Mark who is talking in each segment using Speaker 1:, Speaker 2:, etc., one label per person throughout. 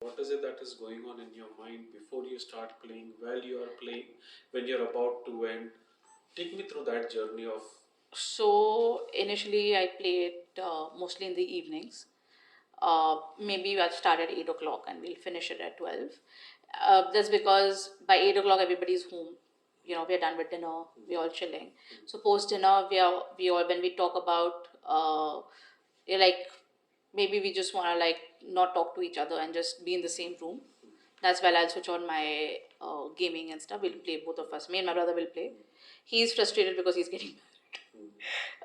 Speaker 1: What is it that is going on in your mind before you start playing, while you are playing, when you're about to end? Take me through that journey of.
Speaker 2: So initially, I played mostly in the evenings. Maybe I'll start at 8 o'clock and we'll finish it at 12. That's because by 8 o'clock everybody's home. We're done with dinner. We're all chilling. So post dinner, we all when we talk about like maybe we just want to like not talk to each other and just be in the same room. That's while I'll switch on my gaming and stuff. We'll play, both of us. Me and my brother will play. He's frustrated because he's getting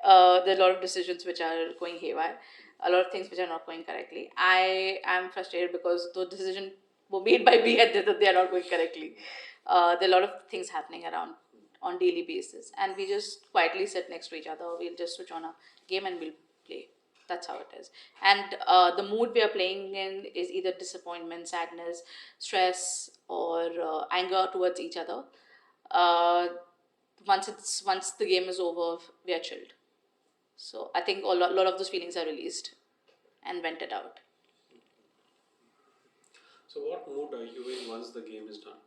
Speaker 2: there are a lot of decisions which are going haywire, a lot of things which are not going correctly. I am frustrated because those decisions were made by me and they are not going correctly. There are a lot of things happening around on daily basis, and we just quietly sit next to each other. We'll just switch on a game and we'll play. That's how it is. And the mood we are playing in is either disappointment, sadness, stress, or anger towards each other. Uh, once the game is over, we are chilled. So I think lot of those feelings are released and vented out.
Speaker 1: So, what mood are you in once the game is done?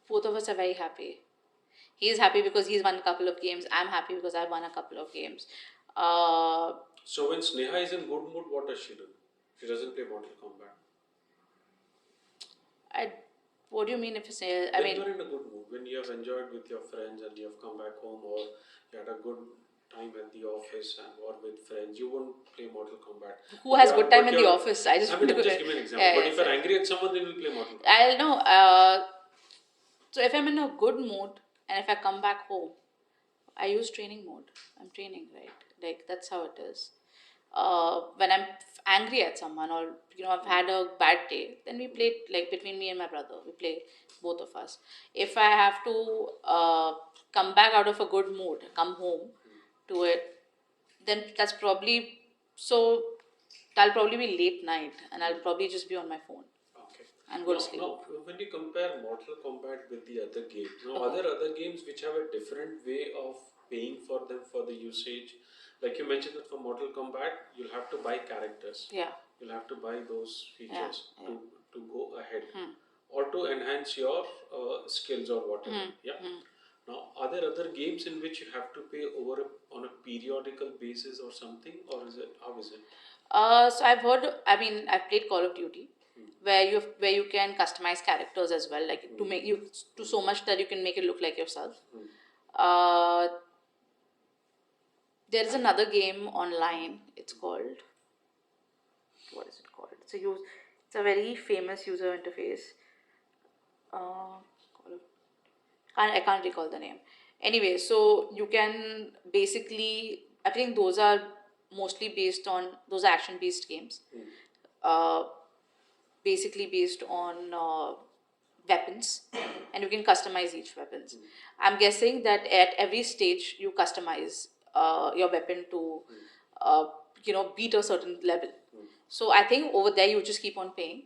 Speaker 2: Both of us are very happy. He's happy because he's won a couple of games. I'm happy because I've won a couple of games.
Speaker 1: So, when Sneha is in good mood, what does she do? She doesn't play Mortal Kombat.
Speaker 2: What do you mean if you say?
Speaker 1: When you're in a good mood, when you have enjoyed with your friends and you have come back home, or you had a good time at the office or with friends, you won't play Mortal Kombat.
Speaker 2: Who has good time in the office? I just
Speaker 1: just give me an example. But if you're angry at someone, then you'll play Mortal Kombat.
Speaker 2: I'll know. So if I'm in a good mood and if I come back home, I use training mode. I'm training, right? Like that's how it is. When I'm angry at someone, or I've had a bad day, then we play like between me and my brother. We play, both of us. If I have to come back out of a good mood, come home to it, then that's probably so. That'll probably be late night, and I'll probably just be on my phone and go to sleep.
Speaker 1: Now, when you compare Mortal Kombat with the other games, are there other games which have a different way of paying for them for the usage? Like you mentioned that for Mortal Kombat, you'll have to buy characters.
Speaker 2: Yeah.
Speaker 1: You'll have to buy those features
Speaker 2: Yeah.
Speaker 1: to go ahead or to enhance your skills or whatever. Yeah. Now, are there other games in which you have to pay on a periodical basis or something, or is it, how is it?
Speaker 2: So I've heard. I mean, I've played Call of Duty, where you can customize characters as well, like to make you to so much that you can make it look like yourself. Uh, there is another game online. It's called, what is it called? It's a very famous user interface. I can't recall the name. Anyway, so you can basically, I think those are mostly based on, those are action based games. Basically based on weapons, and you can customize each weapons. I'm guessing that at every stage you customize your weapon to beat a certain level. So I think over there you just keep on paying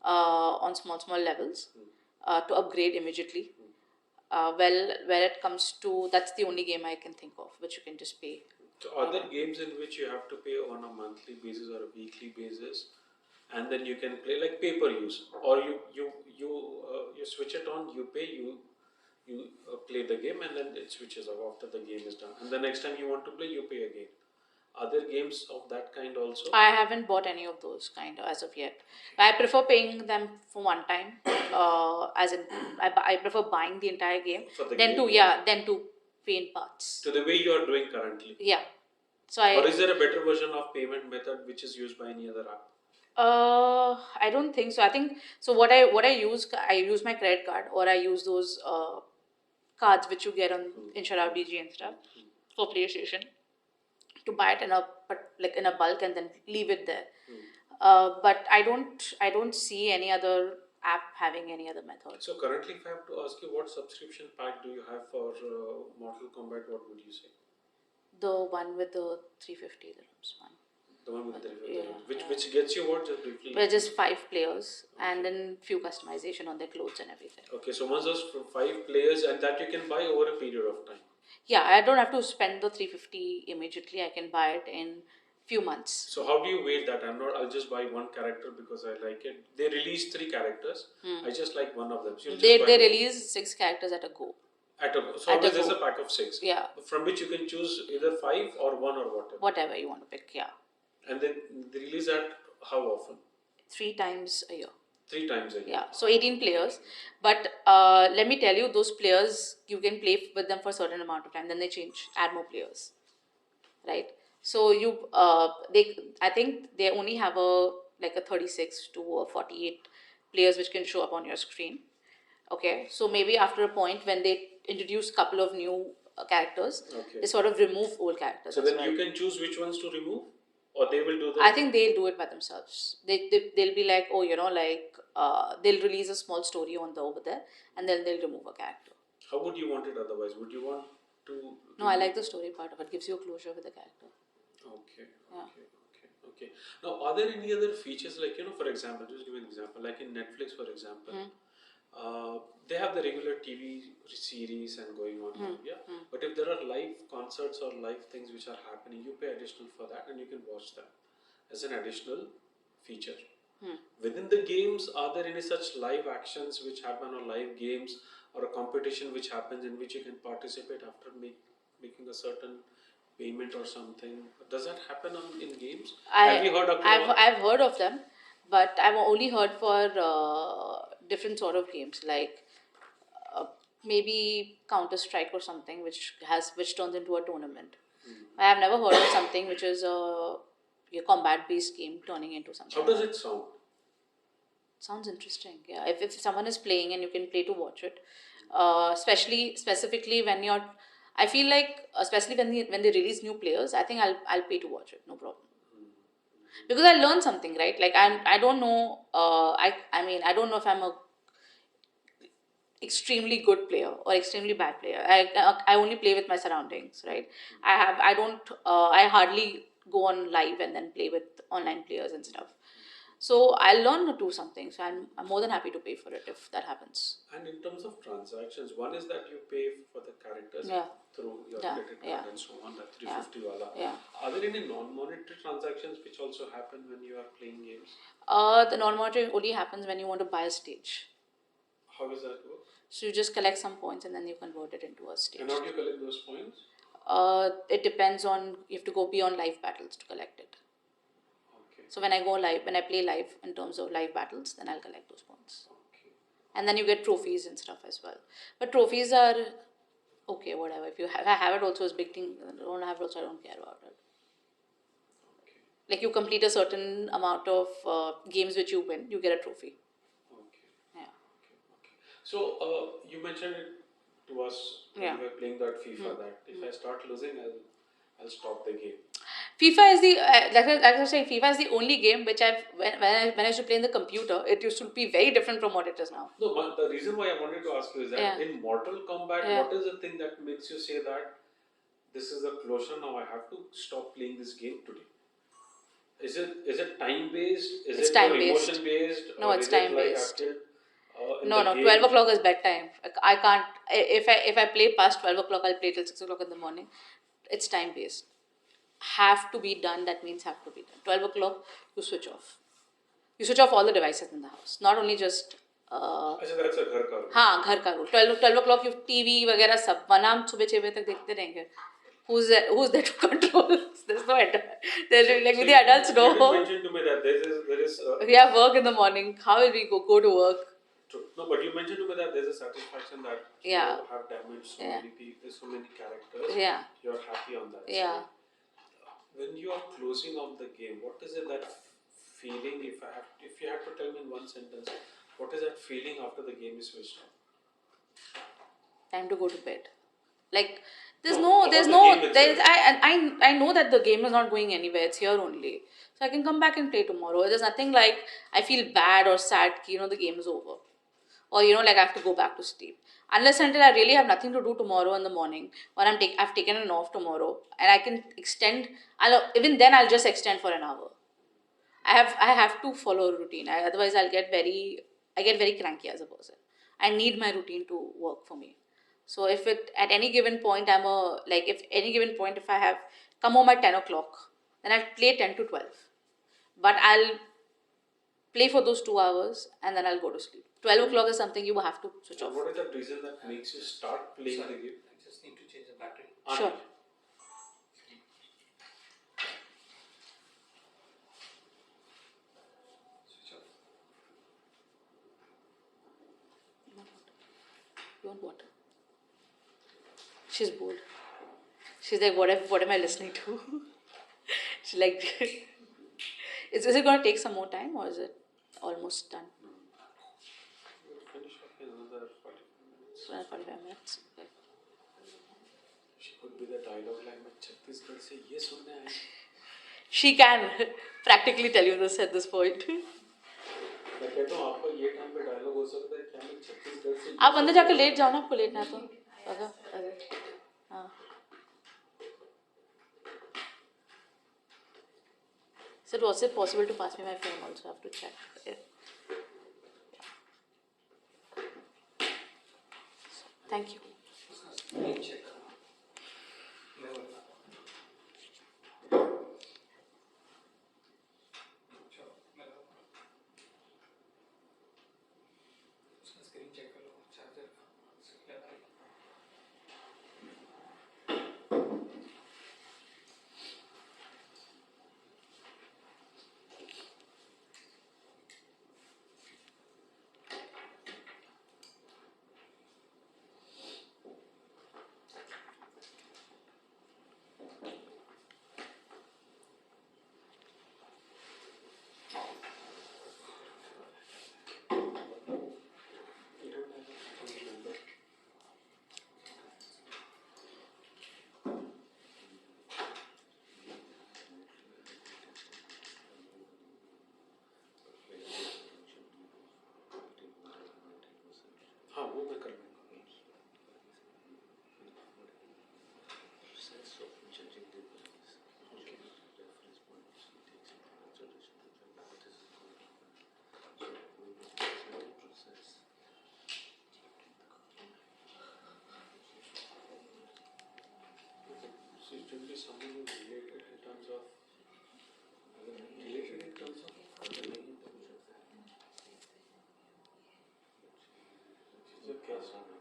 Speaker 2: on small levels to upgrade immediately. Well, where it comes to, that's the only game I can think of which you can just pay.
Speaker 1: So are there games in which you have to pay on a monthly basis or a weekly basis, and then you can play like pay per use, or you switch it on, you pay, you play the game, and then it switches off after the game is done, and the next time you want to play, you pay again. Are there games of that kind also?
Speaker 2: I haven't bought any of those kind as of yet. I prefer paying them for one time. As in, I prefer buying the entire game.
Speaker 1: For the
Speaker 2: then
Speaker 1: game?
Speaker 2: then to pay in parts.
Speaker 1: So the way you are doing currently.
Speaker 2: Yeah. So
Speaker 1: or is there a better version of payment method which is used by any other app?
Speaker 2: I don't think so. I think so. What I use my credit card, or I use those cards which you get on Inshara BG and stuff for PlayStation, to buy it in a bulk and then leave it there. But I don't see any other app having any other method.
Speaker 1: So currently, if I have to ask you, what subscription pack do you have for Mortal Kombat? What would you say?
Speaker 2: The one with the 350 dirhams one.
Speaker 1: The one with the 350 which gets you what, just briefly?
Speaker 2: We're just 5 players, and then few customization on their clothes and everything.
Speaker 1: Okay, so once those 5 players, and that you can buy over a period of time.
Speaker 2: Yeah, I don't have to spend the 350 immediately. I can buy it in few months.
Speaker 1: So how do you weight that? I'll just buy one character because I like it. They release 3 characters. I just like one of them. So you just
Speaker 2: They
Speaker 1: buy
Speaker 2: they
Speaker 1: one.
Speaker 2: release 6 characters at a go.
Speaker 1: So
Speaker 2: at a
Speaker 1: always there's
Speaker 2: go.
Speaker 1: a pack of 6.
Speaker 2: Yeah.
Speaker 1: From which you can choose either 5 or 1 or whatever.
Speaker 2: Whatever you want to pick, yeah.
Speaker 1: And then they release that how often?
Speaker 2: 3 times a year.
Speaker 1: 3 times a year.
Speaker 2: Yeah, so 18 players. But let me tell you, those players, you can play with them for a certain amount of time, then they change, add more players, right? So I think they only have a 36 to a 48 players which can show up on your screen. Okay, so maybe after a point when they introduce couple of new characters,
Speaker 1: Okay.
Speaker 2: they sort of remove old characters.
Speaker 1: So
Speaker 2: as
Speaker 1: then
Speaker 2: well.
Speaker 1: you can choose which ones to remove, or they will do that.
Speaker 2: I think they'll do it by themselves. They'll be like, oh, they'll release a small story over there, and then they'll remove a character.
Speaker 1: How would you want it otherwise? Would you want to?
Speaker 2: No, I like the story part of it. Gives you a closure with the character.
Speaker 1: Okay.
Speaker 2: Yeah.
Speaker 1: Okay. Now, are there any other features like, for example, just give an example, like in Netflix, for example, they have the regular TV series and going on, But if there are live concerts or live things which are happening, you pay additional for that and you can watch them as an additional feature. Within the games, are there any such live actions which happen or live games or a competition which happens in which you can participate after making a certain payment or something? Does that happen in games? Have you heard of?
Speaker 2: I've heard of them, but I've only heard for different sort of games like maybe Counter-Strike or something which turns into a tournament. I have never heard of something which is a combat-based game turning into something.
Speaker 1: How does it sound?
Speaker 2: Sounds interesting. Yeah, if someone is playing and you can play to watch it, specifically when you're, I feel like especially when they release new players, I think I'll pay to watch it, no problem. Because I learned something, right? Like I don't know. I mean I don't know if I'm a extremely good player or extremely bad player. I only play with my surroundings, right? I hardly go on live and then play with online players and stuff. So I'll learn to do something. So I'm more than happy to pay for it if that happens.
Speaker 1: And in terms of transactions, one is that you pay for the characters through your credit card and so on, that 350 wala.
Speaker 2: Yeah.
Speaker 1: Are there any non-monetary transactions which also happen when you are playing games?
Speaker 2: The non-monetary only happens when you want to buy a stage.
Speaker 1: How does that work?
Speaker 2: So you just collect some points and then you convert it into a stage.
Speaker 1: And how do you collect those points?
Speaker 2: It depends on, you have to go beyond live battles to collect it.
Speaker 1: Okay.
Speaker 2: So when I play live in terms of live battles, then I'll collect those points.
Speaker 1: Okay.
Speaker 2: And then you get trophies and stuff as well. But trophies are okay, whatever. If I have it also, is big thing. Don't have it also, I don't care about it.
Speaker 1: Okay.
Speaker 2: Like you complete a certain amount of games which you win, you get a trophy.
Speaker 1: Okay.
Speaker 2: Yeah.
Speaker 1: Okay. So you mentioned it to us when we were playing that FIFA that if I start losing, I'll stop the game.
Speaker 2: FIFA is the like I was saying, FIFA is the only game which when I used to play in the computer, it used to be very different from what it is now.
Speaker 1: No, but the reason why I wanted to ask you is that in Mortal Kombat, what is the thing that makes you say that this is the closure, now I have to stop playing this game today? Is it time based? Is it emotion based?
Speaker 2: No, it's time based. No,
Speaker 1: 12
Speaker 2: o'clock is bedtime. I can't. If I play past 12 o'clock, I'll play till 6 o'clock in the morning. It's time based. Have to be done. That means have to be done. 12 o'clock, you switch off. You switch off all the devices in the house. Not only just.
Speaker 1: अच्छा, that's a घर का rule.
Speaker 2: हाँ, घर का rule. 12 o'clock, you TV वगैरह सब वरना हम सुबह 6 बजे तक देखते रहेंगे. Who's there to control? There's no adult. There's like with the adults, no.
Speaker 1: You mentioned to me that there is.
Speaker 2: We have work in the morning. How will we go to work?
Speaker 1: True. No, but you mentioned to me that there's a satisfaction that you have damaged so many people, so many characters.
Speaker 2: Yeah.
Speaker 1: You're happy on that.
Speaker 2: Yeah.
Speaker 1: Side. When you are closing off the game, what is it that feeling? If you have to tell me in one sentence, what is that feeling after the game is switched off?
Speaker 2: Time to go to bed. Like I know that the game is not going anywhere. It's here only, so I can come back and play tomorrow. There's nothing like I feel bad or sad. The game is over, or like I have to go back to sleep. Unless until I really have nothing to do tomorrow in the morning, or I've taken an off tomorrow, and I can extend. Even then I'll just extend for an hour. I have to follow a routine. Otherwise I get very cranky as a person. I need my routine to work for me. So at any given point if I have come home at 10 o'clock then I'll play 10 to 12. But I'll play for those 2 hours and then I'll go to sleep. 12 o'clock is something you have to switch off.
Speaker 1: What is the reason that makes you start playing the game?
Speaker 3: I just need to change the battery.
Speaker 2: Sure.
Speaker 3: Switch off.
Speaker 2: You want water? She's bored. She's like, what am I listening to? She's like, is it going to take some more time or is it almost done?
Speaker 1: We'll finish up in another 45 minutes.
Speaker 2: 45 minutes. Okay.
Speaker 1: She could be the dialogue line में छत्तीसगढ़ से ये सुनने आई.
Speaker 2: She can practically tell you this at this point.
Speaker 1: मैं कहता हूँ आपका ये time पे डायलॉग हो सकता है क्या मैं छत्तीसगढ़ से
Speaker 2: आप अंदर जाकर लेट जाओ ना, आपको लेटना है तो. हाँ. So was it possible to pass me my phone also? I have to check. Thank you.
Speaker 3: Screen check. Never. Sure. Never. उसका screen check कर लो. Charger का.
Speaker 1: हाँ वो मैं कर लूँगा. So it will be someone who is related in terms of she's a guest.